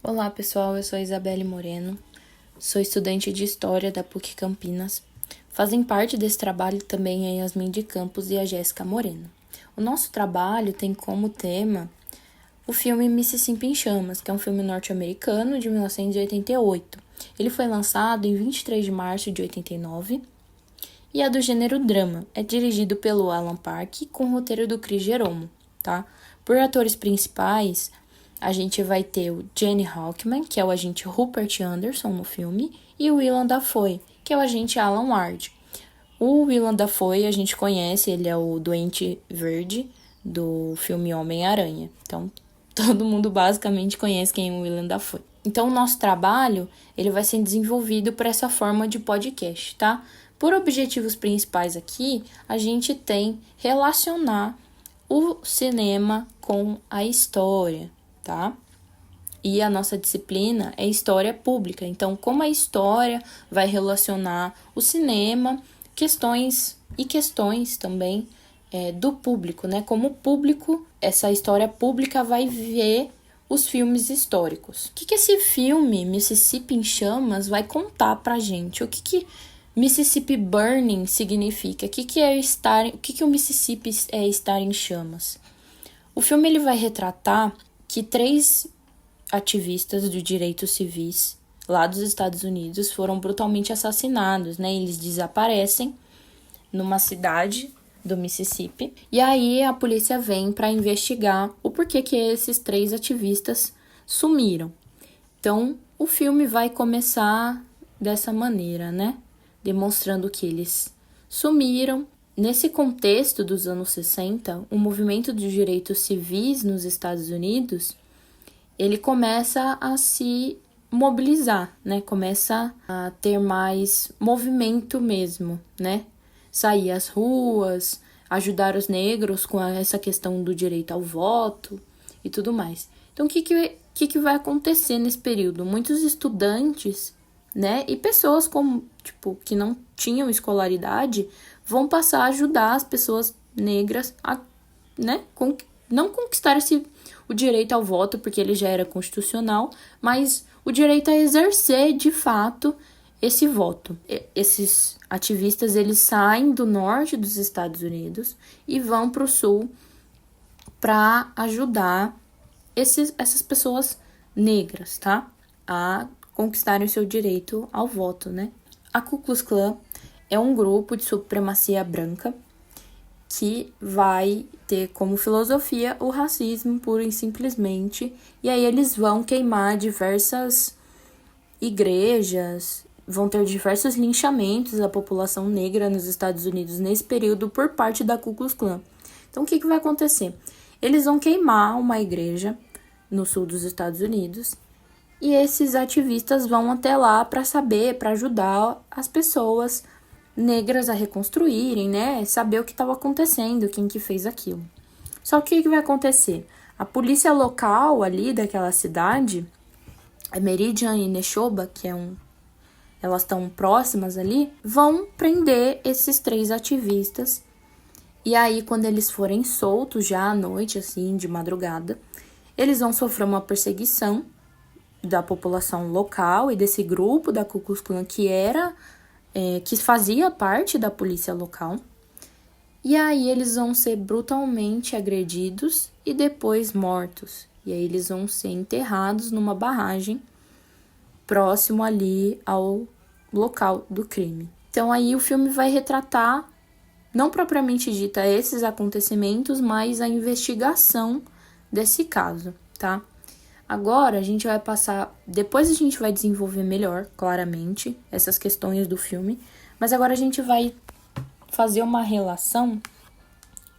Olá pessoal, eu sou a Isabelle Moreno, sou estudante de História da PUC Campinas. Fazem parte desse trabalho também a Yasmin de Campos e a Jéssica Moreno. O nosso trabalho tem como tema o filme Mississippi em Chamas, que é um filme norte-americano de 1988. Ele foi lançado em 23 de março de 89 e é do gênero drama. É dirigido pelo Alan Park com o roteiro do Chris Jeromo, tá? Por atores principais, a gente vai ter o Jenny Hackman, que é o agente Rupert Anderson no filme, e o Willem Dafoe, que é o agente Alan Ward. O Willem Dafoe a gente conhece, ele é o Doente Verde do filme Homem-Aranha. Então, todo mundo basicamente conhece quem é o Willem Dafoe. Então, o nosso trabalho ele vai ser desenvolvido por essa forma de podcast, tá? Por objetivos principais aqui, a gente tem relacionar o cinema com a história, tá? E a nossa disciplina é História Pública. Então, como a história vai relacionar o cinema, questões também do público, né? Como o público, essa história pública vai ver os filmes históricos. O que esse filme, Mississippi em Chamas, vai contar pra gente? O que Mississippi Burning significa? O que o Mississippi é estar em chamas? O filme ele vai retratar que 3 ativistas de direitos civis lá dos Estados Unidos foram brutalmente assassinados, né? Eles desaparecem numa cidade do Mississippi e aí a polícia vem para investigar o porquê que esses 3 ativistas sumiram. Então, o filme vai começar dessa maneira, né? Demonstrando que eles sumiram. Nesse contexto dos anos 60, o movimento dos direitos civis nos Estados Unidos, ele começa a se mobilizar, né? Começa a ter mais movimento mesmo, né? Sair às ruas, ajudar os negros com essa questão do direito ao voto e tudo mais. Então, o que vai acontecer nesse período? Muitos estudantes, né? E pessoas que não tinham escolaridade vão passar a ajudar as pessoas negras a, né, não conquistar o direito ao voto, porque ele já era constitucional, mas o direito a exercer, de fato, esse voto. Esses ativistas, eles saem do norte dos Estados Unidos e vão para o sul para ajudar essas pessoas negras, tá? A conquistarem o seu direito ao voto, né? A Ku Klux Klan é um grupo de supremacia branca que vai ter como filosofia o racismo puro e simplesmente, e aí eles vão queimar diversas igrejas, vão ter diversos linchamentos à população negra nos Estados Unidos nesse período por parte da Ku Klux Klan. Então, o que vai acontecer? Eles vão queimar uma igreja no sul dos Estados Unidos e esses ativistas vão até lá para ajudar as pessoas negras a reconstruírem, né? Saber o que estava acontecendo, quem que fez aquilo. Só que o que vai acontecer? A polícia local ali daquela cidade, a Meridian e Neshoba, elas estão próximas ali, vão prender esses 3 ativistas. E aí, quando eles forem soltos já à noite, assim, de madrugada, eles vão sofrer uma perseguição da população local e desse grupo da Ku Klux Klan que fazia parte da polícia local. E aí eles vão ser brutalmente agredidos e depois mortos. E aí eles vão ser enterrados numa barragem próximo ali ao local do crime. Então aí o filme vai retratar, não propriamente dita esses acontecimentos, mas a investigação desse caso, tá? Agora a gente vai depois a gente vai desenvolver melhor, claramente, essas questões do filme, mas agora a gente vai fazer uma relação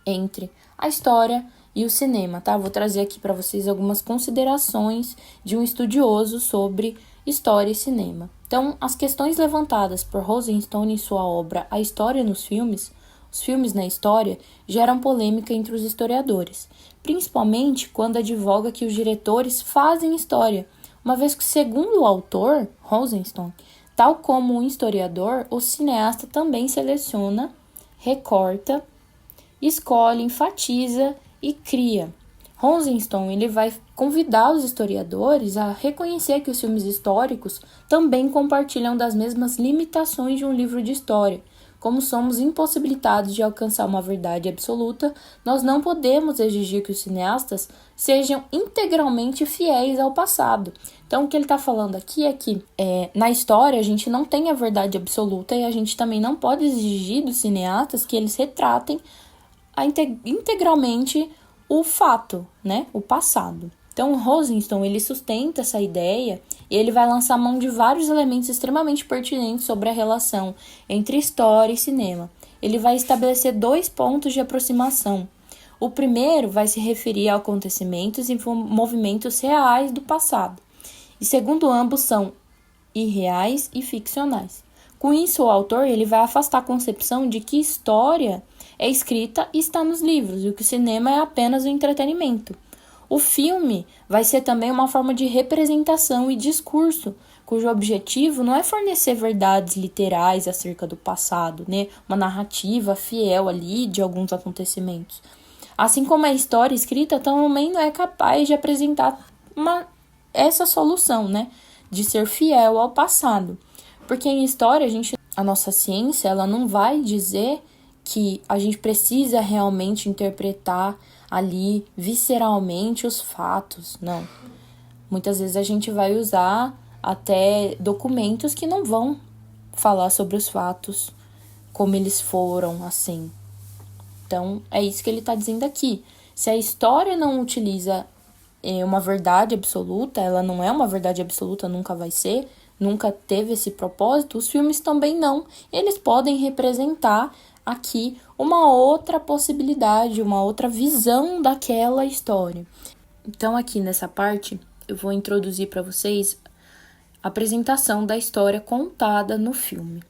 entre a história e o cinema, tá? Vou trazer aqui para vocês algumas considerações de um estudioso sobre história e cinema. Então, as questões levantadas por Rosenstone em sua obra A História nos Filmes, os filmes na história, geram polêmica entre os historiadores, principalmente quando advoga que os diretores fazem história, uma vez que, segundo o autor, Rosenstone, tal como o historiador, o cineasta também seleciona, recorta, escolhe, enfatiza e cria. Rosenstone ele vai convidar os historiadores a reconhecer que os filmes históricos também compartilham das mesmas limitações de um livro de história. Como somos impossibilitados de alcançar uma verdade absoluta, nós não podemos exigir que os cineastas sejam integralmente fiéis ao passado. Então, o que ele está falando aqui é que na história a gente não tem a verdade absoluta e a gente também não pode exigir dos cineastas que eles retratem integralmente o fato, né? O passado. Então, Rosenstone, ele sustenta essa ideia e ele vai lançar mão de vários elementos extremamente pertinentes sobre a relação entre história e cinema. Ele vai estabelecer 2 pontos de aproximação. O primeiro vai se referir a acontecimentos e movimentos reais do passado. E segundo ambos, são irreais e ficcionais. Com isso, o autor ele vai afastar a concepção de que história é escrita e está nos livros, e que o cinema é apenas o entretenimento. O filme vai ser também uma forma de representação e discurso, cujo objetivo não é fornecer verdades literais acerca do passado, né? Uma narrativa fiel ali de alguns acontecimentos. Assim como a história escrita também não é capaz de apresentar essa solução, né? De ser fiel ao passado. Porque em história, a nossa ciência ela não vai dizer que a gente precisa realmente interpretar ali visceralmente os fatos, não. Muitas vezes a gente vai usar até documentos que não vão falar sobre os fatos como eles foram, assim. Então, é isso que ele está dizendo aqui. Se a história não utiliza uma verdade absoluta, ela não é uma verdade absoluta, nunca vai ser, nunca teve esse propósito, os filmes também não. Eles podem representar aqui uma outra possibilidade, uma outra visão daquela história. Então, aqui nessa parte, eu vou introduzir para vocês a apresentação da história contada no filme.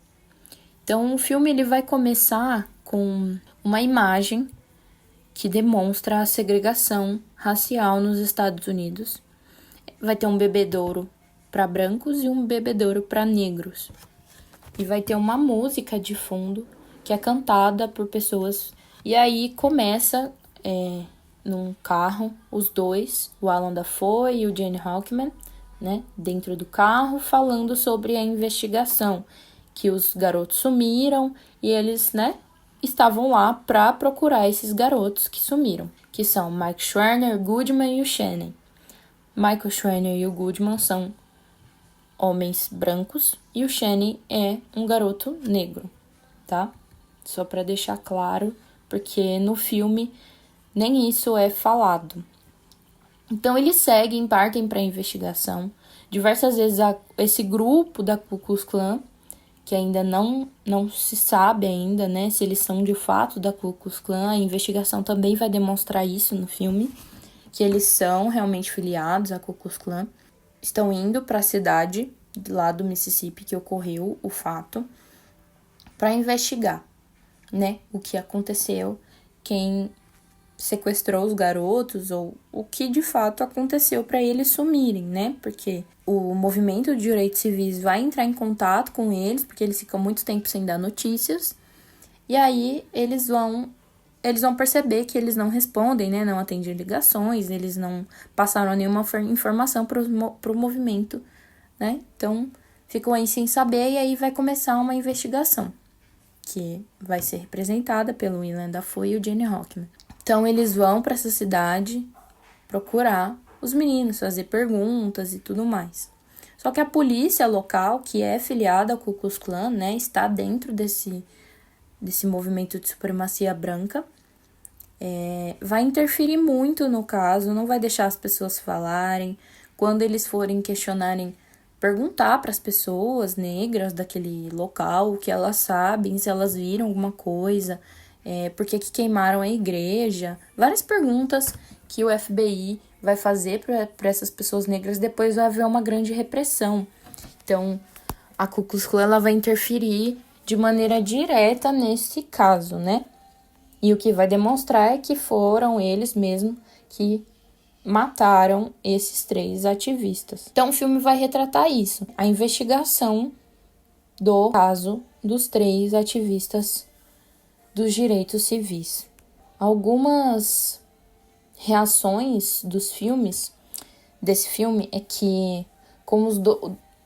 Então, o filme ele vai começar com uma imagem que demonstra a segregação racial nos Estados Unidos. Vai ter um bebedouro para brancos e um bebedouro para negros. E vai ter uma música de fundo que é cantada por pessoas. E aí começa num carro, os dois, o Alan Dafoe e o Gene Hackman, né, dentro do carro, falando sobre a investigação, que os garotos sumiram e eles, né, estavam lá para procurar esses garotos que sumiram, que são Mike Schwerner, Goodman e o Shannon. Michael Schwerner e o Goodman são homens brancos e o Shannon é um garoto negro, tá? Só para deixar claro, porque no filme nem isso é falado. Então eles partem para a investigação. Diversas vezes esse grupo da Ku Klux Klan, que ainda não se sabe ainda, né, se eles são de fato da Ku Klux Klan, a investigação também vai demonstrar isso no filme, que eles são realmente filiados à Ku Klux Klan, estão indo para a cidade lá do Mississippi que ocorreu o fato, para investigar, né, o que aconteceu, quem sequestrou os garotos ou o que de fato aconteceu para eles sumirem, né? Porque o movimento de direitos civis vai entrar em contato com eles, porque eles ficam muito tempo sem dar notícias, e aí eles vão perceber que eles não respondem, né? Não atendem ligações, eles não passaram nenhuma informação para o movimento, né? Então ficam aí sem saber e aí vai começar uma investigação, que vai ser representada pelo Willem Dafoe e o Gene Hackman. Então, eles vão para essa cidade procurar os meninos, fazer perguntas e tudo mais. Só que a polícia local, que é filiada ao Ku Klux Klan, né, está dentro desse movimento de supremacia branca, vai interferir muito no caso, não vai deixar as pessoas falarem. Quando eles forem questionarem, perguntar para as pessoas negras daquele local o que elas sabem, se elas viram alguma coisa, por que queimaram a igreja, várias perguntas que o FBI vai fazer para essas pessoas negras. Depois vai haver uma grande repressão. Então, a Ku Klux Klan ela vai interferir de maneira direta nesse caso, né? E o que vai demonstrar é que foram eles mesmos que mataram esses 3 ativistas. Então, o filme vai retratar isso, a investigação do caso dos 3 ativistas dos direitos civis. Algumas reações desse filme é que, como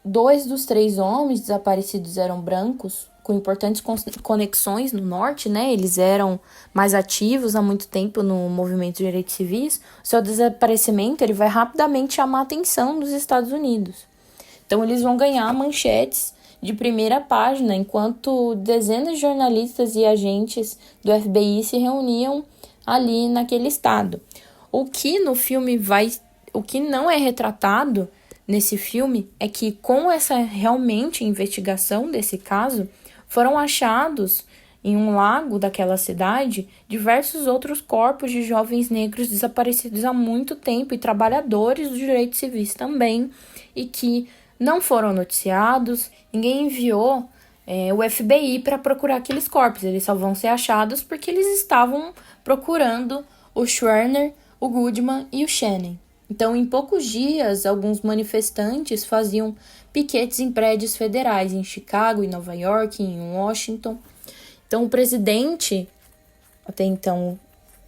dois dos 3 homens desaparecidos eram brancos, com importantes conexões no norte, né? Eles eram mais ativos há muito tempo no movimento de direitos civis. O seu desaparecimento ele vai rapidamente chamar a atenção dos Estados Unidos. Então, eles vão ganhar manchetes de primeira página, enquanto dezenas de jornalistas e agentes do FBI se reuniam ali naquele estado. O que não é retratado nesse filme é que, com essa realmente investigação desse caso, foram achados em um lago daquela cidade diversos outros corpos de jovens negros desaparecidos há muito tempo e trabalhadores dos direitos civis também, e que não foram noticiados, ninguém enviou o FBI para procurar aqueles corpos. Eles só vão ser achados porque eles estavam procurando o Schwerner, o Goodman e o Channing. Então, em poucos dias, alguns manifestantes faziam piquetes em prédios federais, em Chicago, em Nova York, em Washington. Então, o presidente, até então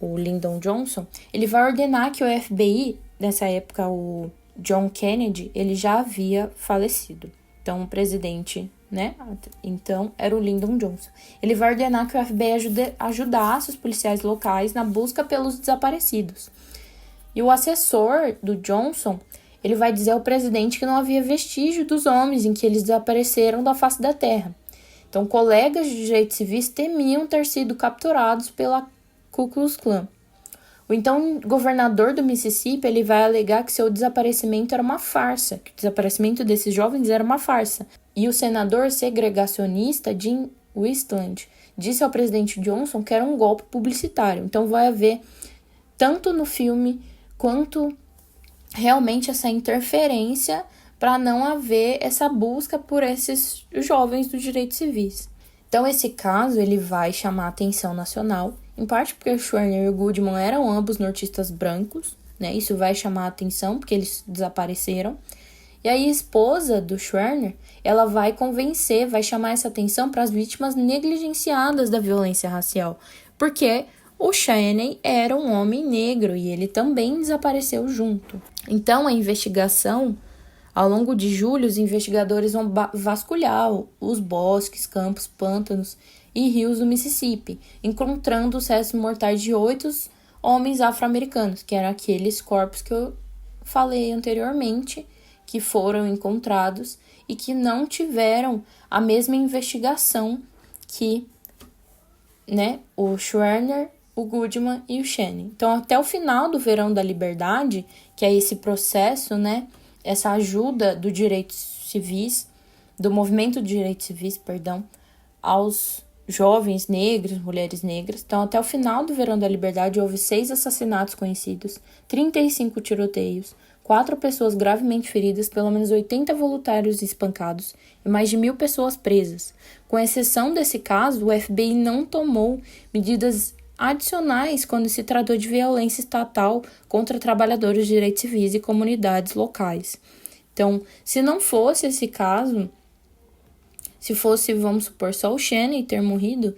o Lyndon Johnson, ele vai ordenar que o FBI, nessa época o John Kennedy, ele já havia falecido. Então, o presidente, né, então era o Lyndon Johnson. Ele vai ordenar que o FBI ajudasse os policiais locais na busca pelos desaparecidos. E o assessor do Johnson, ele vai dizer ao presidente que não havia vestígio dos homens em que eles desapareceram da face da terra. Então, colegas de direitos civis temiam ter sido capturados pela Ku Klux Klan. O então governador do Mississippi, ele vai alegar que seu desaparecimento era uma farsa, que o desaparecimento desses jovens era uma farsa. E o senador segregacionista Jim Westland disse ao presidente Johnson que era um golpe publicitário. Então, vai haver, tanto no filme quanto realmente essa interferência para não haver essa busca por esses jovens dos direitos civis. Então, esse caso ele vai chamar a atenção nacional, em parte porque o Schwerner e o Goodman eram ambos nortistas brancos, né? Isso vai chamar a atenção porque eles desapareceram. E aí, a esposa do Schwerner, ela vai chamar essa atenção para as vítimas negligenciadas da violência racial, porque o Channing era um homem negro e ele também desapareceu junto. Então, a investigação, ao longo de julho, os investigadores vão vasculhar os bosques, campos, pântanos e rios do Mississippi, encontrando os restos mortais de 8 homens afro-americanos, que eram aqueles corpos que eu falei anteriormente, que foram encontrados e que não tiveram a mesma investigação que, né, o Schwerner, o Goodman e o Channing. Então, até o final do Verão da Liberdade, que é esse processo, né, essa ajuda do direitos civis, do movimento de direitos civis, aos jovens negros, mulheres negras. Então, até o final do Verão da Liberdade, houve 6 assassinatos conhecidos, 35 tiroteios, 4 pessoas gravemente feridas, pelo menos 80 voluntários espancados e mais de 1.000 pessoas presas. Com exceção desse caso, o FBI não tomou medidas adicionais quando se tratou de violência estatal contra trabalhadores de direitos civis e comunidades locais. Então, se não fosse esse caso, se fosse, vamos supor, só o Channing ter morrido,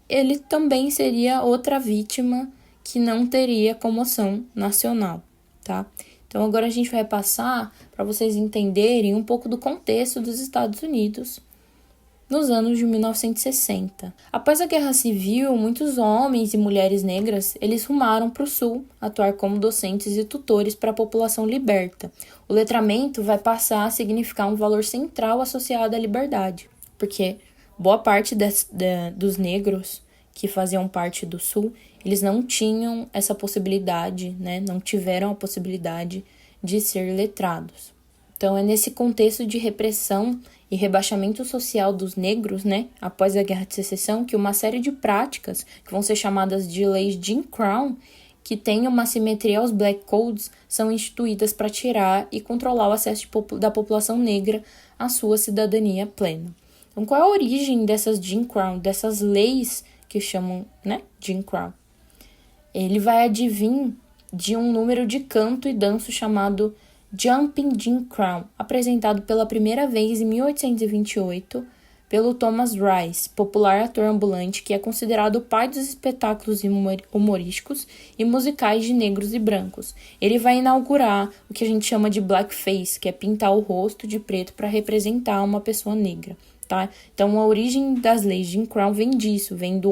ele também seria outra vítima que não teria comoção nacional, tá? Então, agora a gente vai passar para vocês entenderem um pouco do contexto dos Estados Unidos nos anos de 1960. Após a Guerra Civil, muitos homens e mulheres negras, eles rumaram para o Sul, atuar como docentes e tutores para a população liberta. O letramento vai passar a significar um valor central associado à liberdade, porque boa parte dos negros que faziam parte do Sul, eles não tinham essa possibilidade, né? Não tiveram a possibilidade de ser letrados. Então, é nesse contexto de repressão e rebaixamento social dos negros, né, após a Guerra de Secessão, que uma série de práticas, que vão ser chamadas de leis Jim Crow, que têm uma simetria aos Black Codes, são instituídas para tirar e controlar o acesso da população negra à sua cidadania plena. Então, qual é a origem dessas Jim Crow, dessas leis que chamam, né, Jim Crow? Ele vai advir de um número de canto e danço chamado Jumping Jim Crow, apresentado pela primeira vez em 1828 pelo Thomas Rice, popular ator ambulante que é considerado o pai dos espetáculos humorísticos e musicais de negros e brancos. Ele vai inaugurar o que a gente chama de blackface, que é pintar o rosto de preto para representar uma pessoa negra, tá? Então, a origem das leis de Jim Crow vem disso, vem de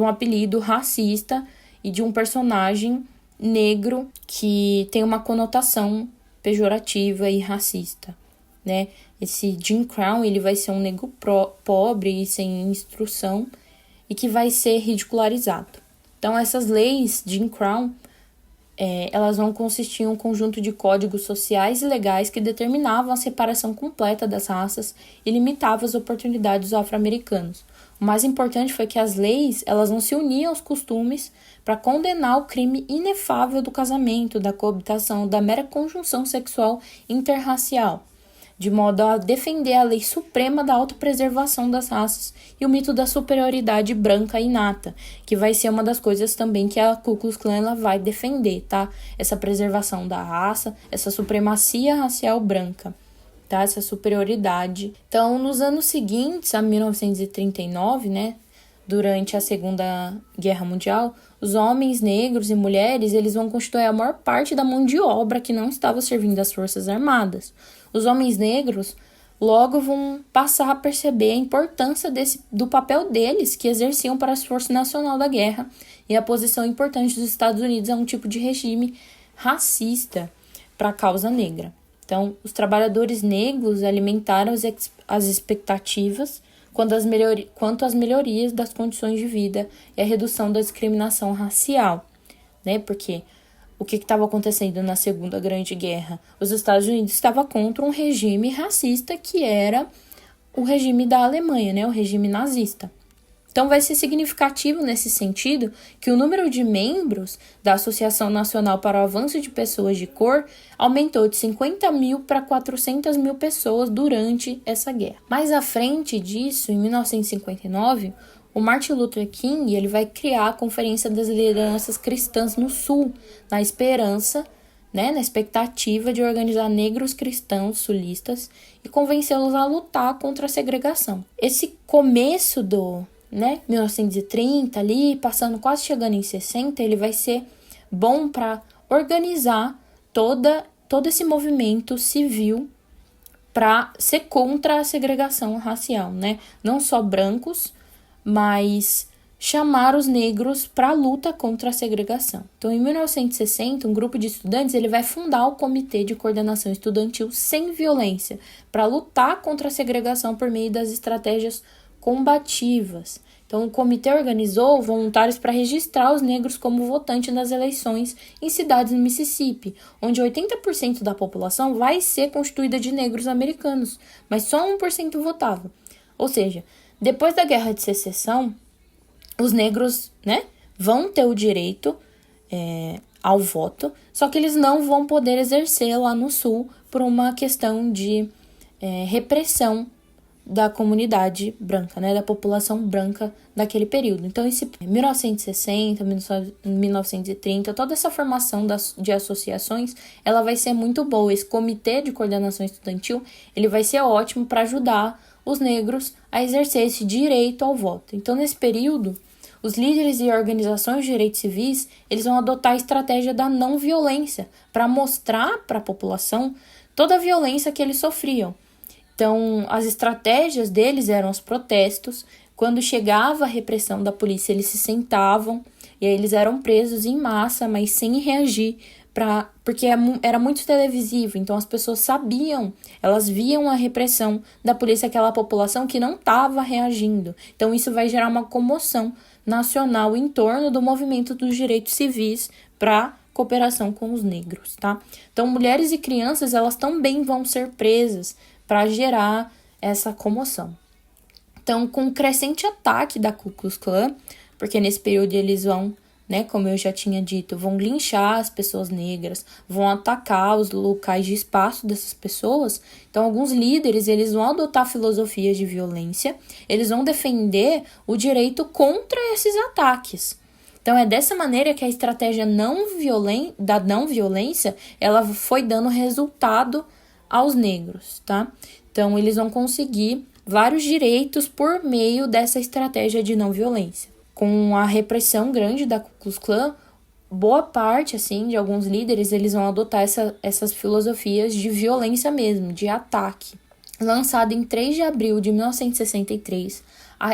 um apelido racista e de um personagem negro que tem uma conotação pejorativa e racista, né? Esse Jim Crow, ele vai ser um negro pobre e sem instrução e que vai ser ridicularizado. Então, essas leis Jim Crow, elas vão consistir em um conjunto de códigos sociais e legais que determinavam a separação completa das raças e limitavam as oportunidades dos afro-americanos. O mais importante foi que as leis, elas não se uniam aos costumes para condenar o crime inefável do casamento, da coabitação, da mera conjunção sexual interracial, de modo a defender a lei suprema da autopreservação das raças e o mito da superioridade branca inata, que vai ser uma das coisas também que a Ku Klux Klan ela vai defender, tá? Essa preservação da raça, essa supremacia racial branca, tá? Essa superioridade. Então, nos anos seguintes, a 1939, né? Durante a Segunda Guerra Mundial, os homens negros e mulheres eles vão constituir a maior parte da mão de obra que não estava servindo às Forças Armadas. Os homens negros logo vão passar a perceber a importância do papel deles que exerciam para o esforço nacional da guerra e a posição importante dos Estados Unidos a um tipo de regime racista para a causa negra. Então, os trabalhadores negros alimentaram as expectativas quanto às melhorias das condições de vida e a redução da discriminação racial, né? Porque o que estava acontecendo na Segunda Grande Guerra? Os Estados Unidos estavam contra um regime racista que era o regime da Alemanha, né? O regime nazista. Então, vai ser significativo nesse sentido que o número de membros da Associação Nacional para o Avanço de Pessoas de Cor aumentou de 50 mil para 400 mil pessoas durante essa guerra. Mais à frente disso, em 1959, o Martin Luther King ele vai criar a Conferência das Lideranças Cristãs no Sul, na esperança, né, na expectativa de organizar negros cristãos sulistas e convencê-los a lutar contra a segregação. Esse começo 1930 ali, quase chegando em 60, ele vai ser bom para organizar todo esse movimento civil para ser contra a segregação racial, né? Não só brancos, mas chamar os negros para a luta contra a segregação. Então, em 1960, um grupo de estudantes ele vai fundar o Comitê de Coordenação Estudantil Sem Violência para lutar contra a segregação por meio das estratégias combativas. Então, o comitê organizou voluntários para registrar os negros como votantes nas eleições em cidades no Mississippi, onde 80% da população vai ser constituída de negros americanos, mas só 1% votava. Ou seja, depois da Guerra de Secessão, os negros, né, vão ter o direito ao voto, só que eles não vão poder exercer lá no Sul por uma questão de repressão da comunidade branca, né, da população branca daquele período. Então, esse 1960, 1930, toda essa formação de associações, ela vai ser muito boa. Esse comitê de coordenação estudantil, ele vai ser ótimo para ajudar os negros a exercer esse direito ao voto. Então, nesse período, os líderes e organizações de direitos civis, eles vão adotar a estratégia da não violência para mostrar para a população toda a violência que eles sofriam. Então, as estratégias deles eram os protestos. Quando chegava a repressão da polícia, eles se sentavam e aí eles eram presos em massa, mas sem reagir, porque era muito televisivo. Então, as pessoas sabiam, elas viam a repressão da polícia àquela população que não estava reagindo. Então, isso vai gerar uma comoção nacional em torno do movimento dos direitos civis para cooperação com os negros, tá? Então, mulheres e crianças, elas também vão ser presas para gerar essa comoção. Então, com o crescente ataque da Ku Klux Klan, porque nesse período eles vão, né, como eu já tinha dito, vão linchar as pessoas negras, vão atacar os locais de espaço dessas pessoas. Então, alguns líderes, eles vão adotar filosofias de violência, eles vão defender o direito contra esses ataques. Então, é dessa maneira que a estratégia da não violência, ela foi dando resultado aos negros, tá? Então, eles vão conseguir vários direitos por meio dessa estratégia de não violência. Com a repressão grande da Ku Klux Klan, boa parte, assim, de alguns líderes, eles vão adotar essas filosofias de violência mesmo, de ataque. Lançada em 3 de abril de 1963,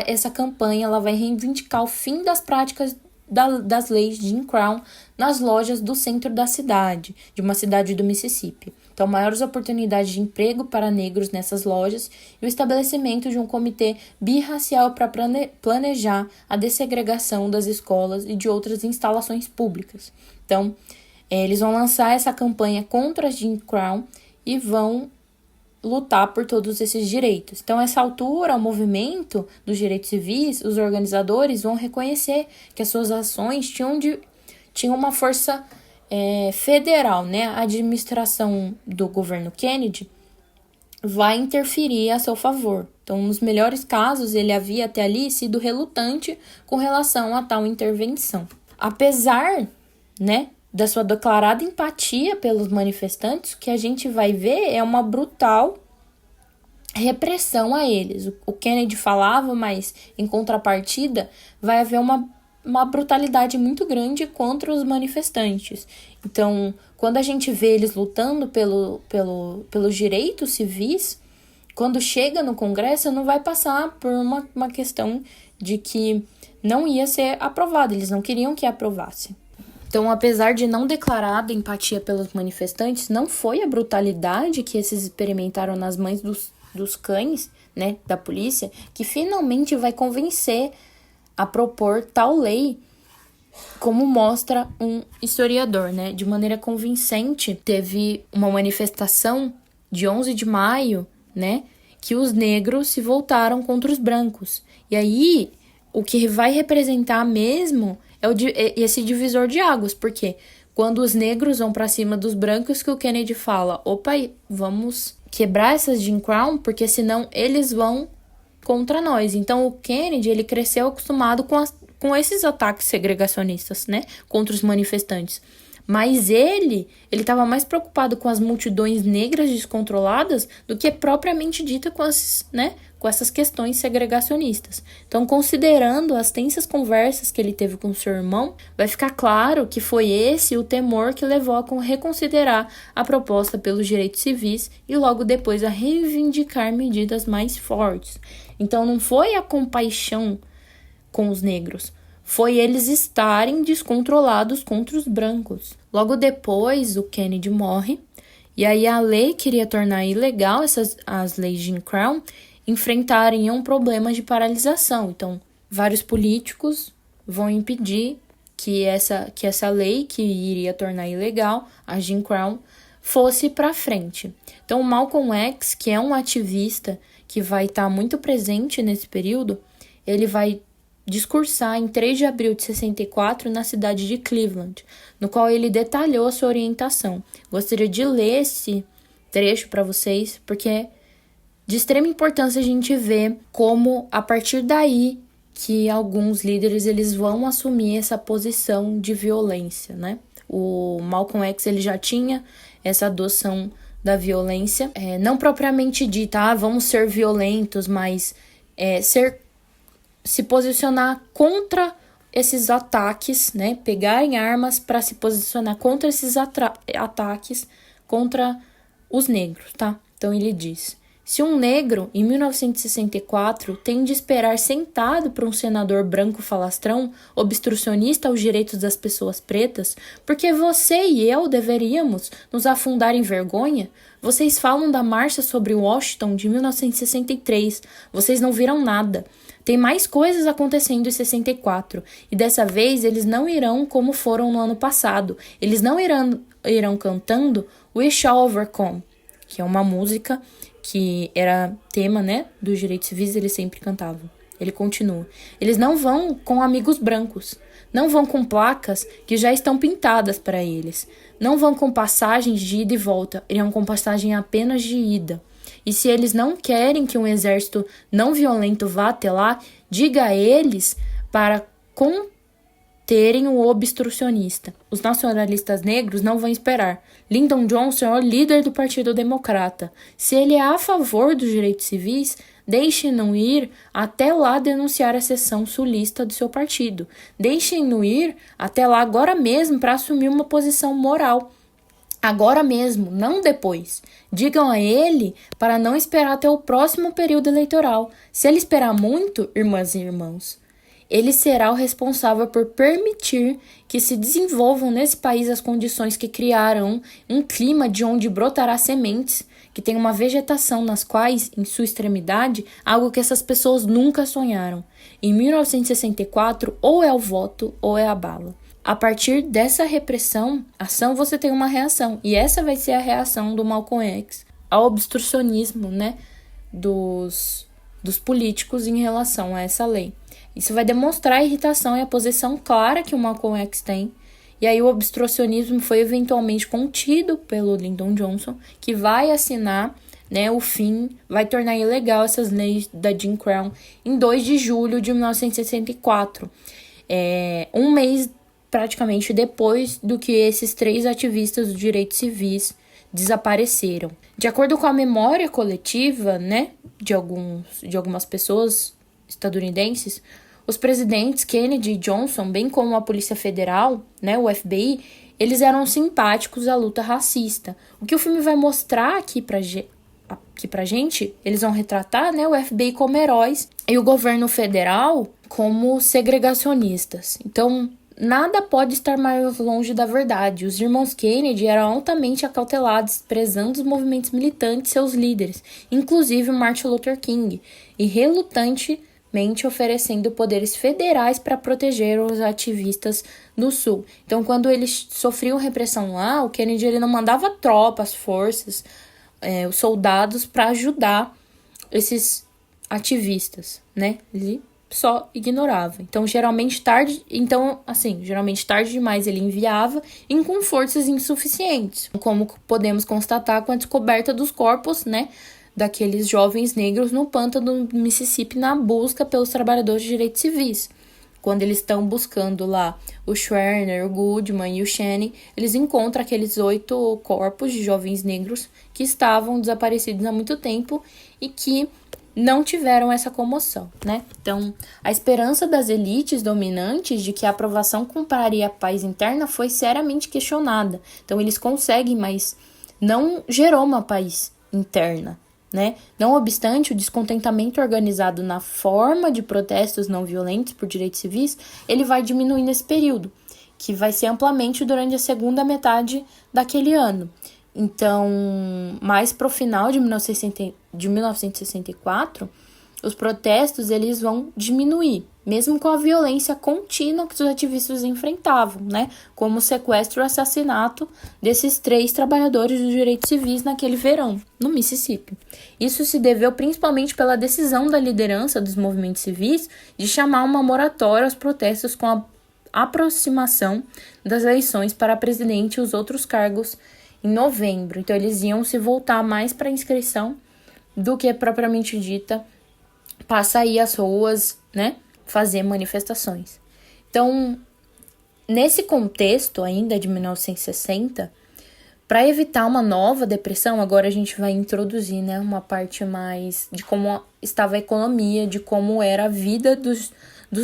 essa campanha ela vai reivindicar o fim das práticas das leis de Jim Crow nas lojas do centro da cidade, de uma cidade do Mississippi. Então, maiores oportunidades de emprego para negros nessas lojas e o estabelecimento de um comitê birracial para planejar a dessegregação das escolas e de outras instalações públicas. Então, eles vão lançar essa campanha contra Jim Crow e vão lutar por todos esses direitos. Então, essa altura, o movimento dos direitos civis, os organizadores vão reconhecer que as suas ações tinham uma força federal, né? A administração do governo Kennedy vai interferir a seu favor. Então, nos melhores casos, ele havia até ali sido relutante com relação a tal intervenção. Apesar, né, da sua declarada empatia pelos manifestantes, o que a gente vai ver é uma brutal repressão a eles. O Kennedy falava, mas em contrapartida vai haver uma brutalidade muito grande contra os manifestantes. Então, quando a gente vê eles lutando pelos direitos civis, quando chega no Congresso, não vai passar por uma questão de que não ia ser aprovado, eles não queriam que aprovasse. Então, apesar de não declarada empatia pelos manifestantes, não foi a brutalidade que esses experimentaram nas mãos dos cães, né, da polícia, que finalmente vai convencer a propor tal lei, como mostra um historiador, né? De maneira convincente, teve uma manifestação de 11 de maio, né, que os negros se voltaram contra os brancos. E aí, o que vai representar mesmo é esse divisor de águas, porque quando os negros vão para cima dos brancos, que o Kennedy fala, opa, vamos quebrar essas Jim Crow, porque senão eles vão contra nós. Então, o Kennedy, ele cresceu acostumado com esses ataques segregacionistas, né, contra os manifestantes. Mas ele estava mais preocupado com as multidões negras descontroladas do que propriamente dita com essas questões segregacionistas. Então, considerando as tensas conversas que ele teve com seu irmão, vai ficar claro que foi esse o temor que levou a reconsiderar a proposta pelos direitos civis e logo depois a reivindicar medidas mais fortes. Então, não foi a compaixão com os negros, foi eles estarem descontrolados contra os brancos. Logo depois, o Kennedy morre, e aí a lei queria tornar ilegal as leis de Jim Crow enfrentariam problemas de paralisação. Então, vários políticos vão impedir que essa lei, que iria tornar ilegal a Jim Crow, fosse para frente. Então, o Malcolm X, que é um ativista que vai estar muito presente nesse período, ele vai discursar em 3 de abril de 64 na cidade de Cleveland, no qual ele detalhou a sua orientação. Gostaria de ler esse trecho para vocês, porque é de extrema importância a gente ver como, a partir daí, que alguns líderes eles vão assumir essa posição de violência, né? O Malcolm X ele já tinha essa adoção da violência, não propriamente dita, vamos ser violentos, mas se posicionar contra esses ataques, né? Pegarem armas para se posicionar contra esses ataques contra os negros, tá? Então ele diz: se um negro, em 1964, tem de esperar sentado para um senador branco falastrão, obstrucionista aos direitos das pessoas pretas, porque você e eu deveríamos nos afundar em vergonha? Vocês falam da marcha sobre Washington de 1963, vocês não viram nada. Tem mais coisas acontecendo em 64, e dessa vez eles não irão como foram no ano passado. Eles não irão cantando We Shall Overcome, que é uma música que era tema, né, dos direitos civis, eles sempre cantavam. Ele continua. Eles não vão com amigos brancos, não vão com placas que já estão pintadas para eles, não vão com passagens de ida e volta, irão com passagem apenas de ida. E se eles não querem que um exército não violento vá até lá, diga a eles para conterem o obstrucionista. Os nacionalistas negros não vão esperar. Lyndon Johnson é o líder do Partido Democrata. Se ele é a favor dos direitos civis, Deixem-no ir até lá denunciar a seção sulista do seu partido. Deixem-no ir até lá agora mesmo para assumir uma posição moral. Agora mesmo, não depois. Digam a ele para não esperar até o próximo período eleitoral. Se ele esperar muito, irmãs e irmãos, ele será o responsável por permitir que se desenvolvam nesse país as condições que criarão um clima de onde brotará sementes, que tem uma vegetação nas quais, em sua extremidade, algo que essas pessoas nunca sonharam. Em 1964, ou é o voto ou é a bala. A partir dessa ação, você tem uma reação. E essa vai ser a reação do Malcolm X ao obstrucionismo, né, dos políticos em relação a essa lei. Isso vai demonstrar a irritação e a posição clara que o Malcolm X tem. E aí o obstrucionismo foi eventualmente contido pelo Lyndon Johnson, que vai assinar, né, o fim, vai tornar ilegal essas leis da Jim Crow em 2 de julho de 1964. Um mês praticamente depois do que esses 3 ativistas dos direitos civis desapareceram. De acordo com a memória coletiva, né, de algumas pessoas estadunidenses, os presidentes Kennedy e Johnson, bem como a Polícia Federal, né, o FBI, eles eram simpáticos à luta racista. O que o filme vai mostrar aqui pra gente, eles vão retratar, né, o FBI como heróis e o governo federal como segregacionistas. Então, nada pode estar mais longe da verdade. Os irmãos Kennedy eram altamente acautelados, prezando os movimentos militantes e seus líderes, inclusive Martin Luther King, e relutantemente oferecendo poderes federais para proteger os ativistas do Sul. Então, quando eles sofriam repressão lá, o Kennedy ele não mandava tropas, forças, os soldados para ajudar esses ativistas, né? Ele só ignorava. Então, geralmente tarde demais ele enviava e com forças insuficientes, como podemos constatar com a descoberta dos corpos, né, daqueles jovens negros no pântano do Mississippi na busca pelos trabalhadores de direitos civis. Quando eles estão buscando lá o Schwerner, o Goodman e o Chaney, eles encontram aqueles 8 corpos de jovens negros que estavam desaparecidos há muito tempo e que não tiveram essa comoção, né? Então, a esperança das elites dominantes de que a aprovação compraria a paz interna foi seriamente questionada. Então, eles conseguem, mas não gerou uma paz interna, né? Não obstante, o descontentamento organizado na forma de protestos não violentos por direitos civis, ele vai diminuir nesse período, que vai ser amplamente durante a segunda metade daquele ano. Então, mais para o final de 1964, os protestos eles vão diminuir, mesmo com a violência contínua que os ativistas enfrentavam, né? Como o sequestro e o assassinato desses 3 trabalhadores dos direitos civis naquele verão, no Mississippi. Isso se deveu principalmente pela decisão da liderança dos movimentos civis de chamar uma moratória aos protestos com a aproximação das eleições para presidente e os outros cargos em novembro. Então, eles iam se voltar mais para a inscrição do que propriamente dita para sair às ruas, né, fazer manifestações. Então, nesse contexto ainda de 1960, para evitar uma nova depressão, agora a gente vai introduzir, né, uma parte mais de como estava a economia, de como era a vida dos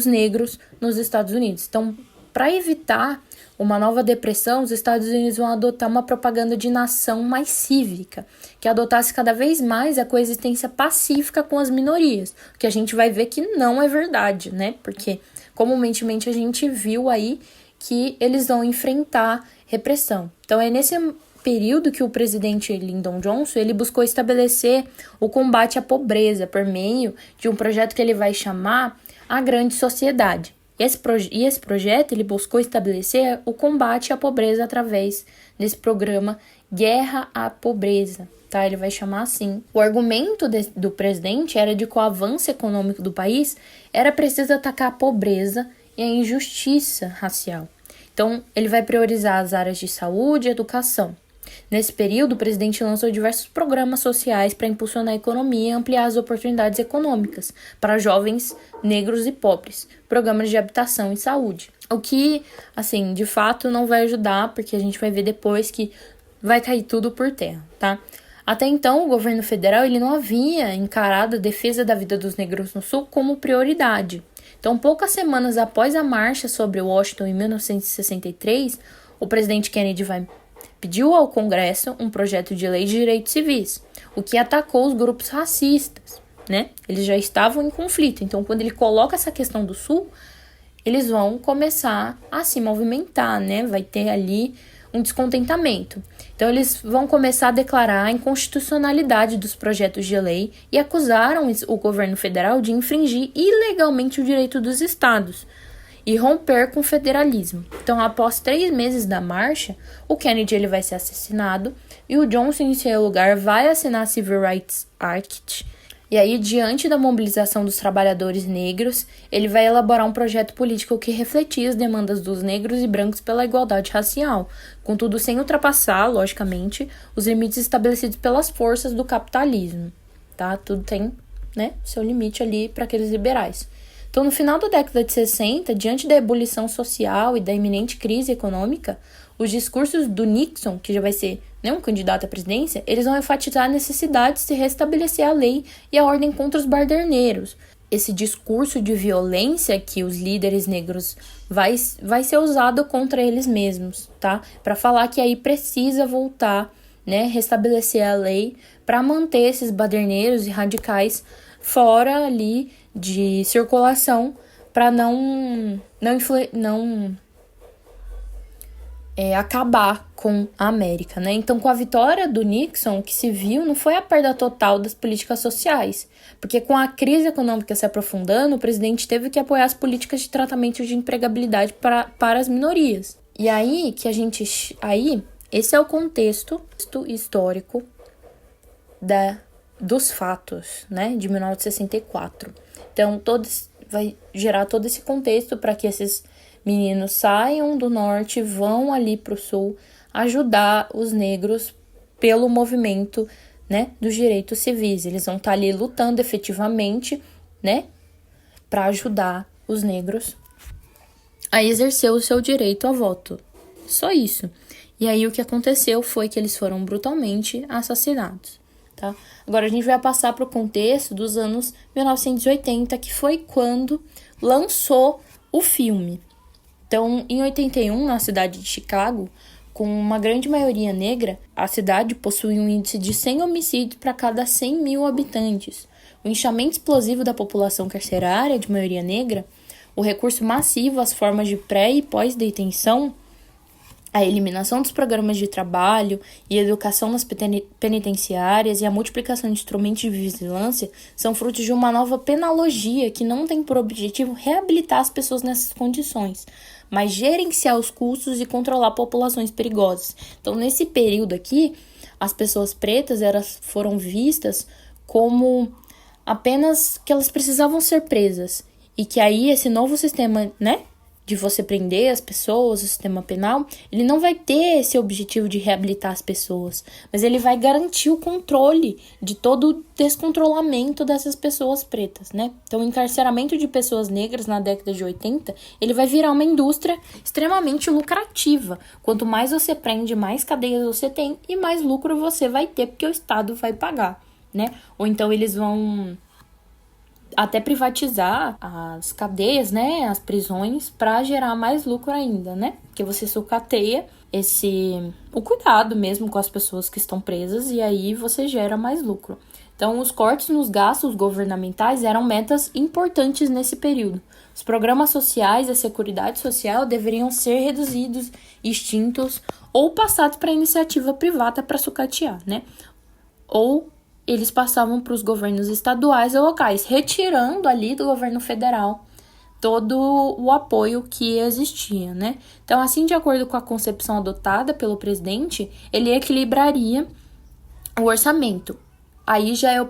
negros nos Estados Unidos. Então, para evitar uma nova depressão, os Estados Unidos vão adotar uma propaganda de nação mais cívica, que adotasse cada vez mais a coexistência pacífica com as minorias, o que a gente vai ver que não é verdade, né? Porque comumente a gente viu aí que eles vão enfrentar repressão. Então é nesse período que o presidente Lyndon Johnson ele buscou estabelecer o combate à pobreza por meio de um projeto que ele vai chamar a Grande Sociedade. Esse projeto ele buscou estabelecer o combate à pobreza através desse programa Guerra à Pobreza, tá? Ele vai chamar assim. O argumento do presidente era de que o avanço econômico do país era preciso atacar a pobreza e a injustiça racial. Então, ele vai priorizar as áreas de saúde e educação. Nesse período, o presidente lançou diversos programas sociais para impulsionar a economia e ampliar as oportunidades econômicas para jovens negros e pobres, programas de habitação e saúde. O que, assim, de fato não vai ajudar, porque a gente vai ver depois que vai cair tudo por terra, tá? Até então, o governo federal ele não havia encarado a defesa da vida dos negros no Sul como prioridade. Então, poucas semanas após a marcha sobre Washington em 1963, o presidente Kennedy pediu ao Congresso um projeto de lei de direitos civis, o que atacou os grupos racistas, né? Eles já estavam em conflito. Então, quando ele coloca essa questão do Sul, eles vão começar a se movimentar, né? Vai ter ali um descontentamento. Então, eles vão começar a declarar a inconstitucionalidade dos projetos de lei e acusaram o governo federal de infringir ilegalmente o direito dos estados e romper com o federalismo. Então, após 3 meses da marcha, o Kennedy ele vai ser assassinado e o Johnson, em seu lugar, vai assinar a Civil Rights Act. E aí, diante da mobilização dos trabalhadores negros, ele vai elaborar um projeto político que refletia as demandas dos negros e brancos pela igualdade racial, contudo sem ultrapassar, logicamente, os limites estabelecidos pelas forças do capitalismo. Tá? Tudo tem, né, seu limite ali para aqueles liberais. Então, no final da década de 60, diante da ebulição social e da iminente crise econômica, os discursos do Nixon, que já vai ser, né, um candidato à presidência, eles vão enfatizar a necessidade de se restabelecer a lei e a ordem contra os baderneiros. Esse discurso de violência que os líderes negros vai ser usado contra eles mesmos, tá? Para falar que aí precisa voltar, né, restabelecer a lei para manter esses baderneiros e radicais fora ali de circulação, para não acabar com a América, né? Então, com a vitória do Nixon, o que se viu não foi a perda total das políticas sociais, porque com a crise econômica se aprofundando, o presidente teve que apoiar as políticas de tratamento de empregabilidade para as minorias. E aí esse é o contexto histórico dos fatos, né, de 1964. Então, vai gerar todo esse contexto para que esses meninos saiam do norte, vão ali para o sul ajudar os negros pelo movimento, né, dos direitos civis. Eles vão estar ali lutando efetivamente, né, para ajudar os negros a exercer o seu direito a voto. Só isso. E aí o que aconteceu foi que eles foram brutalmente assassinados. Tá? Agora a gente vai passar para o contexto dos anos 1980, que foi quando lançou o filme. Então, em 81, na cidade de Chicago, com uma grande maioria negra, a cidade possui um índice de 100 homicídios para cada 100 mil habitantes. O inchamento explosivo da população carcerária de maioria negra, o recurso massivo às formas de pré- e pós-detenção, a eliminação dos programas de trabalho e educação nas penitenciárias e a multiplicação de instrumentos de vigilância são frutos de uma nova penologia que não tem por objetivo reabilitar as pessoas nessas condições, mas gerenciar os custos e controlar populações perigosas. Então, nesse período aqui, as pessoas pretas foram vistas como apenas que elas precisavam ser presas e que aí esse novo sistema, né, de você prender as pessoas, o sistema penal, ele não vai ter esse objetivo de reabilitar as pessoas, mas ele vai garantir o controle de todo o descontrolamento dessas pessoas pretas, né? Então, o encarceramento de pessoas negras na década de 80, ele vai virar uma indústria extremamente lucrativa. Quanto mais você prende, mais cadeias você tem e mais lucro você vai ter, porque o Estado vai pagar, né? Ou então eles vão até privatizar as cadeias, né, as prisões, para gerar mais lucro ainda, né? Porque você sucateia o cuidado mesmo com as pessoas que estão presas e aí você gera mais lucro. Então, os cortes nos gastos governamentais eram metas importantes nesse período. Os programas sociais e a Seguridade Social deveriam ser reduzidos, extintos ou passados para iniciativa privada para sucatear, né? Ou eles passavam para os governos estaduais e locais, retirando ali do governo federal todo o apoio que existia, né? Então, assim, de acordo com a concepção adotada pelo presidente, ele equilibraria o orçamento. Aí já é o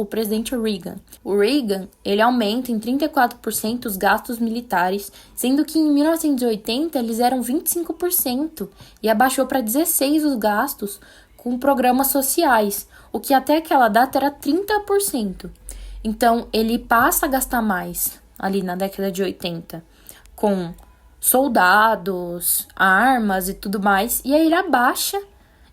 presidente Reagan. O Reagan, ele aumenta em 34% os gastos militares, sendo que em 1980 eles eram 25% e abaixou para 16% os gastos com programas sociais, o que até aquela data era 30%. Então, ele passa a gastar mais ali na década de 80 com soldados, armas e tudo mais, e aí ele abaixa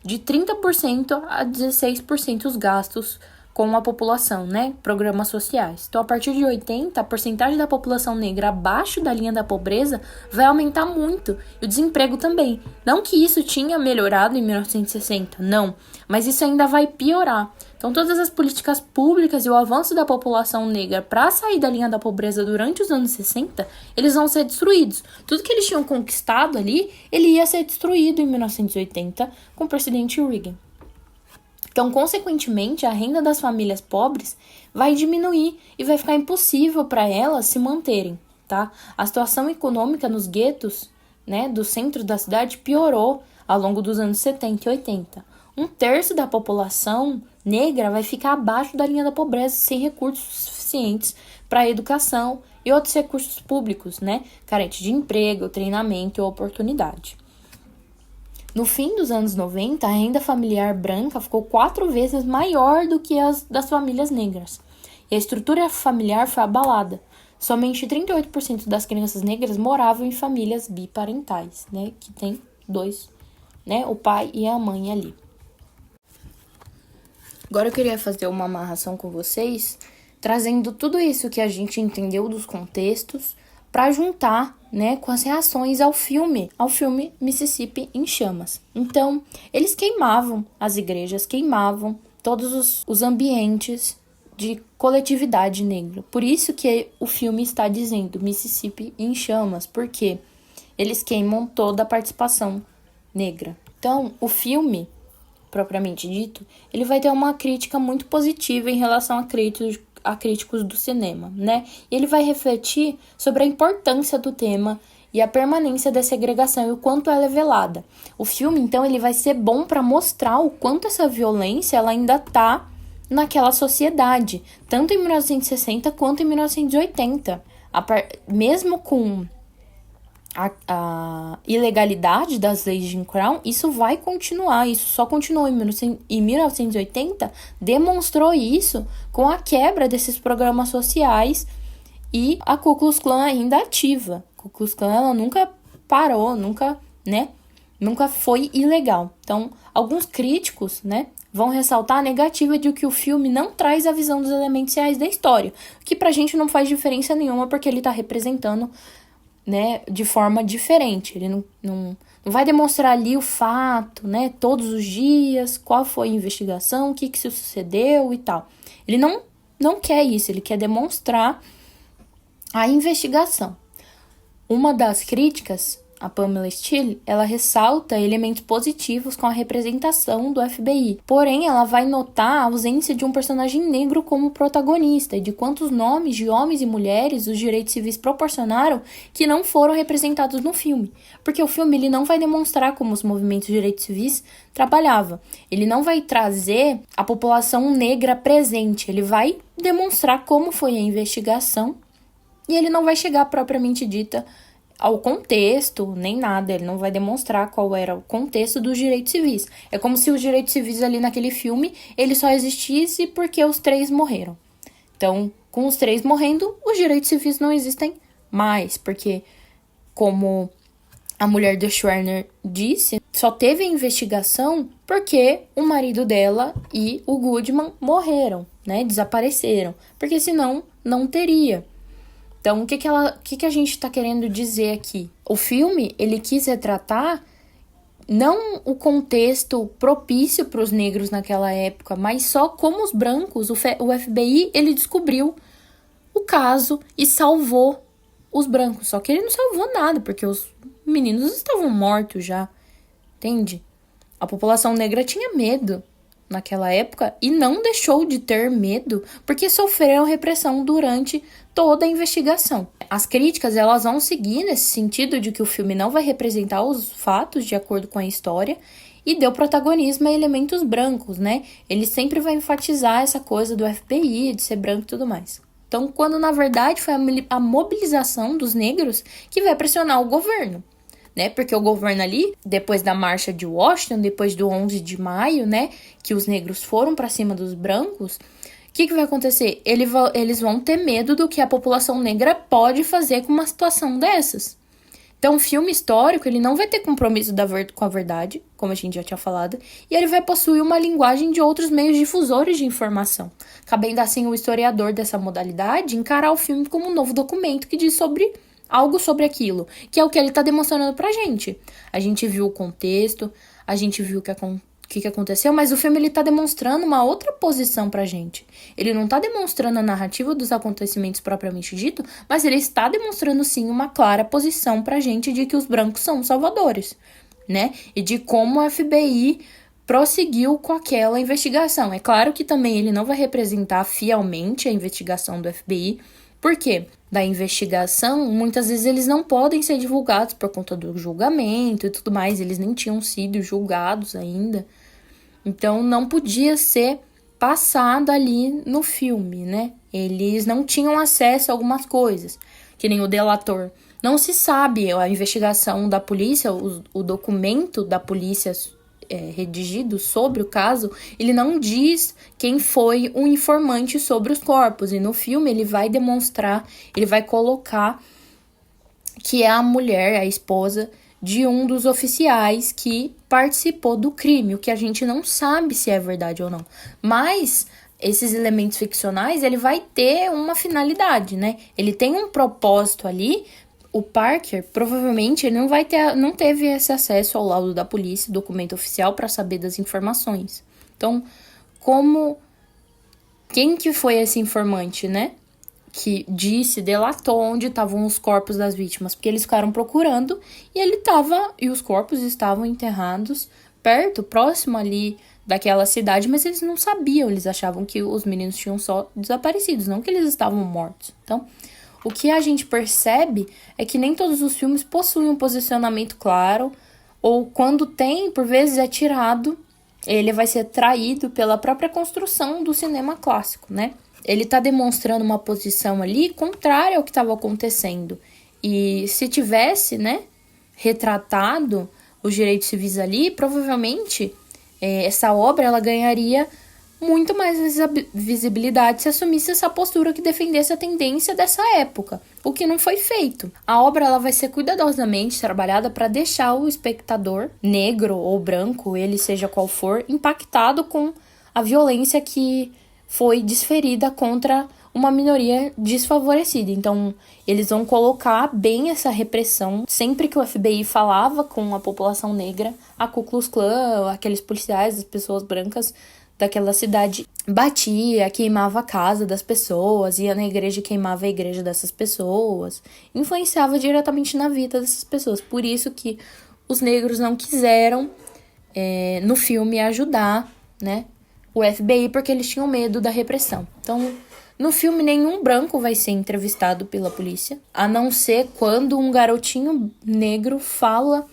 de 30% a 16% os gastos com a população, né? Programas sociais. Então, a partir de 80, a porcentagem da população negra abaixo da linha da pobreza vai aumentar muito. E o desemprego também. Não que isso tinha melhorado em 1960, não. Mas isso ainda vai piorar. Então, todas as políticas públicas e o avanço da população negra para sair da linha da pobreza durante os anos 60, eles vão ser destruídos. Tudo que eles tinham conquistado ali, ele ia ser destruído em 1980 com o presidente Reagan. Então, consequentemente, a renda das famílias pobres vai diminuir e vai ficar impossível para elas se manterem, tá? A situação econômica nos guetos, né, do centro da cidade piorou ao longo dos anos 70 e 80. Um terço da população negra vai ficar abaixo da linha da pobreza, sem recursos suficientes para a educação e outros recursos públicos, né, carente de emprego, treinamento ou oportunidade. No fim dos anos 90, a renda familiar branca ficou 4 vezes maior do que as das famílias negras. E a estrutura familiar foi abalada. Somente 38% das crianças negras moravam em famílias biparentais, né? Que tem dois, né? O pai e a mãe ali. Agora eu queria fazer uma amarração com vocês, trazendo tudo isso que a gente entendeu dos contextos, para juntar, né, com as reações ao filme Mississippi em Chamas. Então, eles queimavam as igrejas, queimavam todos os ambientes de coletividade negra. Por isso que o filme está dizendo Mississippi em Chamas, porque eles queimam toda a participação negra. Então, o filme, propriamente dito, ele vai ter uma crítica muito positiva em relação a críticos do cinema, né? E ele vai refletir sobre a importância do tema e a permanência da segregação e o quanto ela é velada. O filme, então, ele vai ser bom para mostrar o quanto essa violência ela ainda tá naquela sociedade, tanto em 1960 quanto em 1980. Mesmo com a ilegalidade das leis de Jim Crow, isso vai continuar, isso só continuou em 1980, demonstrou isso com a quebra desses programas sociais e a Ku Klux Klan ainda ativa. A Ku Klux Klan, ela nunca parou, nunca foi ilegal. Então, alguns críticos, né, vão ressaltar a negativa de que o filme não traz a visão dos elementos reais da história, que pra gente não faz diferença nenhuma, porque ele tá representando, né, de forma diferente. Ele não vai demonstrar ali o fato, né, todos os dias, qual foi a investigação, o que sucedeu e tal. Ele não quer isso, ele quer demonstrar a investigação. Uma das críticas, a Pamela Steele, ela ressalta elementos positivos com a representação do FBI. Porém, ela vai notar a ausência de um personagem negro como protagonista e de quantos nomes de homens e mulheres os direitos civis proporcionaram que não foram representados no filme. Porque o filme ele não vai demonstrar como os movimentos de direitos civis trabalhavam. Ele não vai trazer a população negra presente. Ele vai demonstrar como foi a investigação e ele não vai chegar propriamente dita ao contexto, nem nada. Ele não vai demonstrar qual era o contexto dos direitos civis. É como se os direitos civis ali naquele filme, ele só existisse porque os 3 morreram. Então, com os 3 morrendo, os direitos civis não existem mais, porque, como a mulher do Schwerner disse, só teve a investigação porque o marido dela e o Goodman morreram, né, desapareceram, porque senão não teria. Então, o que a gente está querendo dizer aqui? O filme, ele quis retratar não o contexto propício para os negros naquela época, mas só como os brancos, o FBI, ele descobriu o caso e salvou os brancos. Só que ele não salvou nada, porque os meninos estavam mortos já, entende? A população negra tinha medo naquela época e não deixou de ter medo porque sofreram repressão durante toda a investigação. As críticas, elas vão seguir nesse sentido de que o filme não vai representar os fatos de acordo com a história e deu protagonismo a elementos brancos, né? Ele sempre vai enfatizar essa coisa do FBI, de ser branco e tudo mais. Então, quando na verdade foi a mobilização dos negros que vai pressionar o governo, né? Porque o governo ali, depois da marcha de Washington, depois do 11 de maio, né, que os negros foram para cima dos brancos, o que vai acontecer? Eles vão ter medo do que a população negra pode fazer com uma situação dessas. Então, o filme histórico, ele não vai ter compromisso com a verdade, como a gente já tinha falado, e ele vai possuir uma linguagem de outros meios difusores de informação, cabendo assim o historiador dessa modalidade encarar o filme como um novo documento que diz sobre algo sobre aquilo, que é o que ele está demonstrando pra gente. A gente viu o contexto, a gente viu o que aconteceu, mas o filme ele tá demonstrando uma outra posição pra gente. Ele não tá demonstrando a narrativa dos acontecimentos propriamente dito, mas ele está demonstrando sim uma clara posição pra gente de que os brancos são os salvadores, né? E de como o FBI prosseguiu com aquela investigação. É claro que também ele não vai representar fielmente a investigação do FBI, por quê? Da investigação, muitas vezes eles não podem ser divulgados por conta do julgamento e tudo mais, eles nem tinham sido julgados ainda. Então, não podia ser passado ali no filme, né? Eles não tinham acesso a algumas coisas, que nem o delator. Não se sabe a investigação da polícia, o documento da polícia redigido sobre o caso, ele não diz quem foi o informante sobre os corpos. E no filme ele vai demonstrar, ele vai colocar que é a mulher, a esposa de um dos oficiais que participou do crime, o que a gente não sabe se é verdade ou não. Mas esses elementos ficcionais, ele vai ter uma finalidade, né? Ele tem um propósito ali. O Parker, provavelmente, ele não teve esse acesso ao laudo da polícia, documento oficial, para saber das informações. Então, quem que foi esse informante, né? Que delatou onde estavam os corpos das vítimas, porque eles ficaram procurando e os corpos estavam enterrados próximo ali daquela cidade, mas eles não sabiam, eles achavam que os meninos tinham só desaparecidos, não que eles estavam mortos. Então, o que a gente percebe é que nem todos os filmes possuem um posicionamento claro, ou quando tem, por vezes é tirado, ele vai ser traído pela própria construção do cinema clássico, né? Ele tá demonstrando uma posição ali contrária ao que estava acontecendo. E se tivesse, né, retratado os direitos civis ali, provavelmente essa obra ela ganharia muito mais visibilidade se assumisse essa postura que defendesse a tendência dessa época, o que não foi feito. A obra ela vai ser cuidadosamente trabalhada para deixar o espectador, negro ou branco, ele seja qual for, impactado com a violência que foi desferida contra uma minoria desfavorecida. Então, eles vão colocar bem essa repressão. Sempre que o FBI falava com a população negra, a Ku Klux Klan, aqueles policiais, as pessoas brancas daquela cidade, batia, queimava a casa das pessoas, ia na igreja e queimava a igreja dessas pessoas, influenciava diretamente na vida dessas pessoas. Por isso que os negros não quiseram, no filme, ajudar, né, o FBI, porque eles tinham medo da repressão. Então, no filme, nenhum branco vai ser entrevistado pela polícia, a não ser quando um garotinho negro fala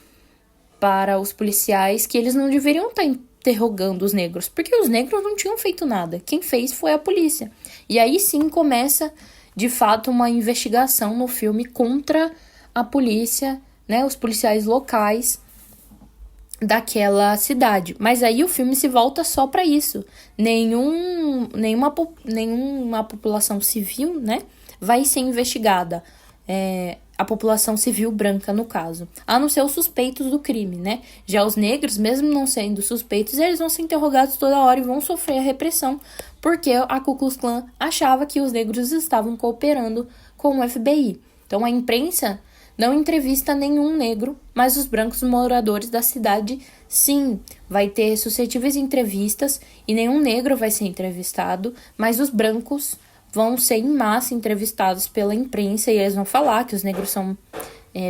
para os policiais que eles não deveriam estar interrogando os negros, porque os negros não tinham feito nada. Quem fez foi a polícia. E aí sim começa, de fato, uma investigação no filme contra a polícia, né, os policiais locais daquela cidade. Mas aí o filme se volta só para isso. Nenhuma população civil, né, vai ser investigada. A população civil branca, no caso. A não ser os suspeitos do crime, né? Já os negros, mesmo não sendo suspeitos, eles vão ser interrogados toda hora e vão sofrer a repressão, porque a Ku Klux Klan achava que os negros estavam cooperando com o FBI. Então, a imprensa não entrevista nenhum negro, mas os brancos moradores da cidade, sim, vai ter suscetíveis entrevistas e nenhum negro vai ser entrevistado, mas os brancos vão ser em massa entrevistados pela imprensa e eles vão falar que os negros são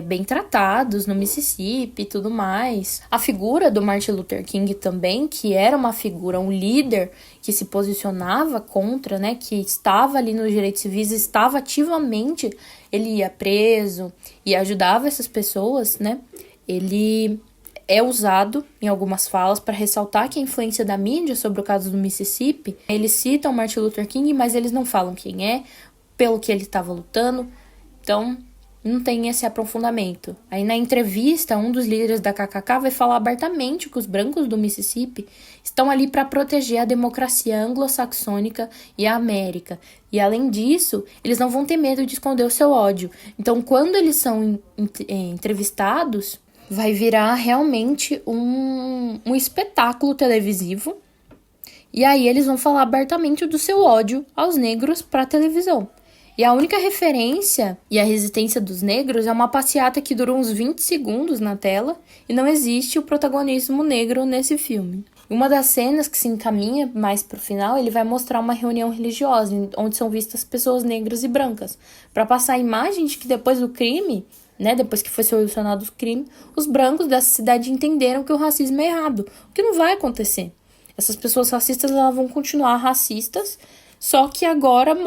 bem tratados no Mississippi e tudo mais. A figura do Martin Luther King também, que era uma figura, um líder que se posicionava contra, né, que estava ali nos direitos civis, estava ativamente, ele ia preso e ajudava essas pessoas, né, ele é usado em algumas falas para ressaltar que a influência da mídia sobre o caso do Mississippi, eles citam Martin Luther King, mas eles não falam quem é, pelo que ele estava lutando. Então, não tem esse aprofundamento. Aí na entrevista, um dos líderes da KKK vai falar abertamente que os brancos do Mississippi estão ali para proteger a democracia anglo-saxônica e a América. E além disso, eles não vão ter medo de esconder o seu ódio. Então, quando eles são entrevistados, vai virar realmente um espetáculo televisivo. E aí eles vão falar abertamente do seu ódio aos negros para a televisão. E a única referência e a resistência dos negros é uma passeata que dura uns 20 segundos na tela e não existe o protagonismo negro nesse filme. Uma das cenas que se encaminha mais pro final, ele vai mostrar uma reunião religiosa onde são vistas pessoas negras e brancas, para passar a imagem de que depois do crime, né, depois que foi solucionado o crime, os brancos dessa cidade entenderam que o racismo é errado, o que não vai acontecer. Essas pessoas racistas elas vão continuar racistas, só que agora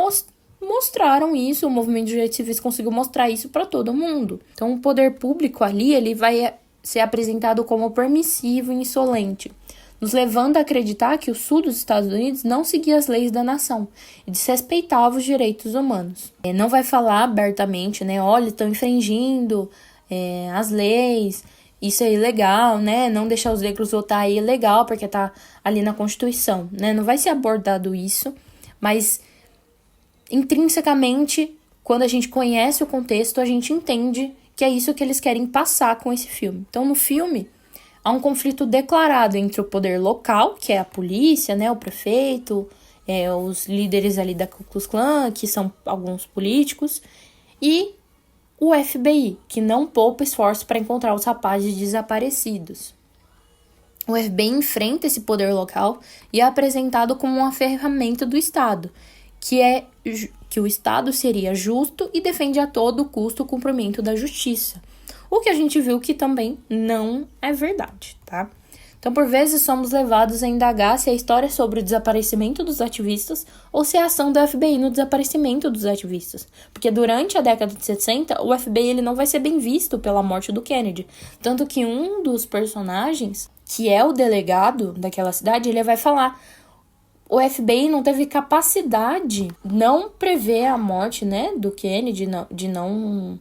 mostraram isso, o movimento de direitos civis conseguiu mostrar isso para todo mundo. Então o poder público ali, ele vai ser apresentado como permissivo e insolente, nos levando a acreditar que o sul dos Estados Unidos não seguia as leis da nação e desrespeitava os direitos humanos. Não vai falar abertamente, né, olha, estão infringindo as leis, isso é ilegal, né, não deixar os negros votar é ilegal porque tá ali na Constituição, né, não vai ser abordado isso, mas intrinsecamente, quando a gente conhece o contexto, a gente entende que é isso que eles querem passar com esse filme. Então, no filme, há um conflito declarado entre o poder local, que é a polícia, né, o prefeito, os líderes ali da Ku Klux Klan, que são alguns políticos, e o FBI, que não poupa esforço para encontrar os rapazes desaparecidos. O FBI enfrenta esse poder local e é apresentado como uma ferramenta do Estado, que o Estado seria justo e defende a todo custo o cumprimento da justiça. O que a gente viu que também não é verdade, tá? Então, por vezes, somos levados a indagar se a história é sobre o desaparecimento dos ativistas ou se é a ação do FBI no desaparecimento dos ativistas. Porque durante a década de 60, o FBI ele não vai ser bem visto pela morte do Kennedy. Tanto que um dos personagens, que é o delegado daquela cidade, ele vai falar: o FBI não teve capacidade, não prever a morte, né, do Kennedy, de não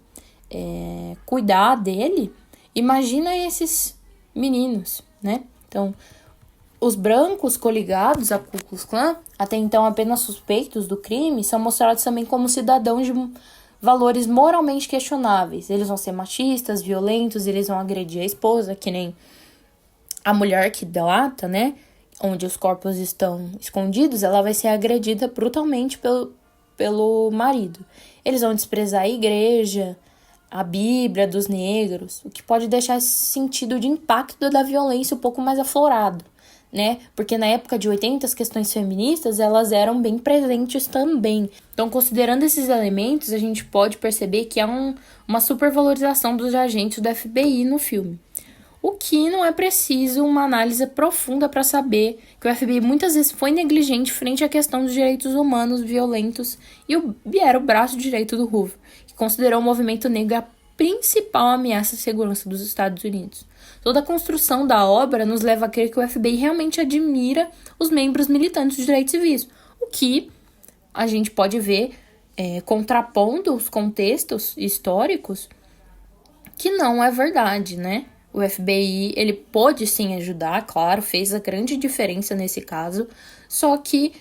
cuidar dele. Imagina esses meninos, né? Então, os brancos coligados à Ku Klux Klan, até então apenas suspeitos do crime, são mostrados também como cidadãos de valores moralmente questionáveis. Eles vão ser machistas, violentos, eles vão agredir a esposa, que nem a mulher que delata, né? Onde os corpos estão escondidos, ela vai ser agredida brutalmente pelo marido. Eles vão desprezar a igreja, a Bíblia dos negros, o que pode deixar esse sentido de impacto da violência um pouco mais aflorado, né? Porque na época de 80, as questões feministas, elas eram bem presentes também. Então, considerando esses elementos, a gente pode perceber que há uma supervalorização dos agentes do FBI no filme. O que não é preciso uma análise profunda para saber que o FBI muitas vezes foi negligente frente à questão dos direitos humanos violentos e era o braço direito do Hoover, que considerou o movimento negro a principal ameaça à segurança dos Estados Unidos. Toda a construção da obra nos leva a crer que o FBI realmente admira os membros militantes dos direitos civis, o que a gente pode ver contrapondo os contextos históricos que não é verdade, né? O FBI, ele pôde sim ajudar, claro, fez a grande diferença nesse caso, só que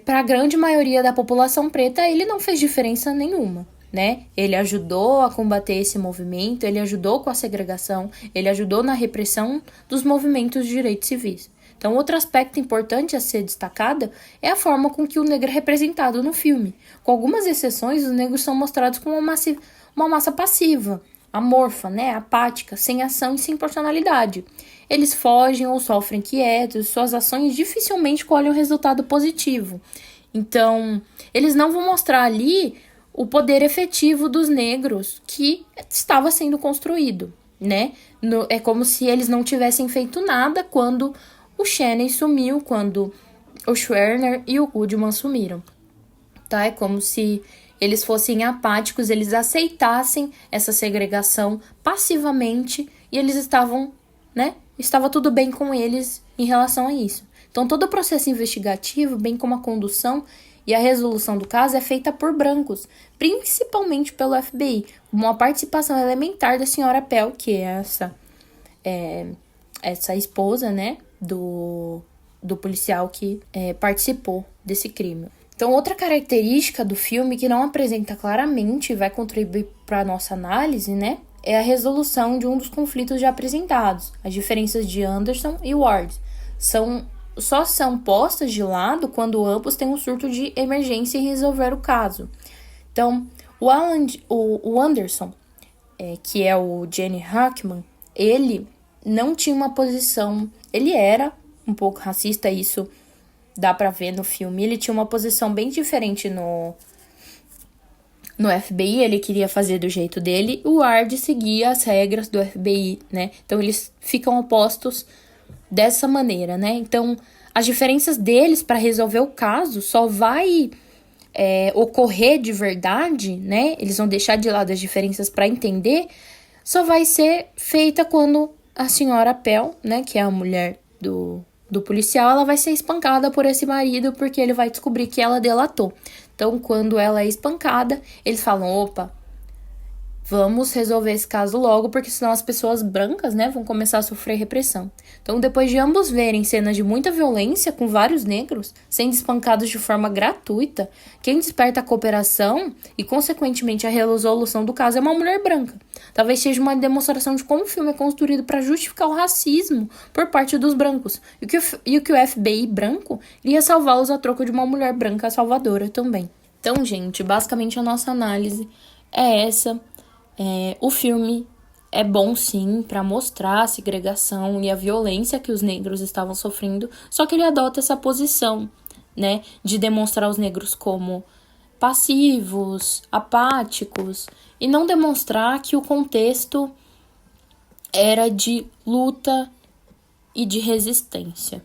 para a grande maioria da população preta, ele não fez diferença nenhuma, né? Ele ajudou a combater esse movimento, ele ajudou com a segregação, ele ajudou na repressão dos movimentos de direitos civis. Então, outro aspecto importante a ser destacado é a forma com que o negro é representado no filme. Com algumas exceções, os negros são mostrados como uma massa passiva, amorfa, né, apática, sem ação e sem personalidade. Eles fogem ou sofrem quietos, suas ações dificilmente colhem um resultado positivo. Então, eles não vão mostrar ali o poder efetivo dos negros que estava sendo construído, né? É como se eles não tivessem feito nada quando o Chaney sumiu, quando o Schwerner e o Goodman sumiram. Tá? É como se eles fossem apáticos, eles aceitassem essa segregação passivamente e eles estavam, né? Estava tudo bem com eles em relação a isso. Então, todo o processo investigativo, bem como a condução E a resolução do caso é feita por brancos, principalmente pelo FBI, com uma participação elementar da senhora Pell, que é essa esposa, né, do policial que participou desse crime. Então, outra característica do filme que não apresenta claramente e vai contribuir para a nossa análise, né, é a resolução de um dos conflitos já apresentados. As diferenças de Anderson e Ward só são postas de lado quando ambos têm um surto de emergência e resolver o caso. Então, o Anderson, que é o Gene Hackman, ele não tinha uma posição... Ele era um pouco racista, isso dá pra ver no filme. Ele tinha uma posição bem diferente no FBI, ele queria fazer do jeito dele. O Ward seguia as regras do FBI, né? Então, eles ficam opostos dessa maneira, né? Então, as diferenças deles para resolver o caso só vai ocorrer de verdade, né? Eles vão deixar de lado as diferenças para entender, só vai ser feita quando a senhora Pell, né, que é a mulher do policial, ela vai ser espancada por esse marido porque ele vai descobrir que ela delatou. Então, quando ela é espancada, eles falam, opa, vamos resolver esse caso logo, porque senão as pessoas brancas, né, vão começar a sofrer repressão. Então, depois de ambos verem cenas de muita violência com vários negros sendo espancados de forma gratuita, quem desperta a cooperação e, consequentemente, a resolução do caso é uma mulher branca. Talvez seja uma demonstração de como o filme é construído para justificar o racismo por parte dos brancos, e que o FBI branco iria salvá-los a troco de uma mulher branca salvadora também. Então, gente, basicamente a nossa análise é essa. O filme é bom sim para mostrar a segregação e a violência que os negros estavam sofrendo, só que ele adota essa posição, né, de demonstrar os negros como passivos, apáticos, e não demonstrar que o contexto era de luta e de resistência.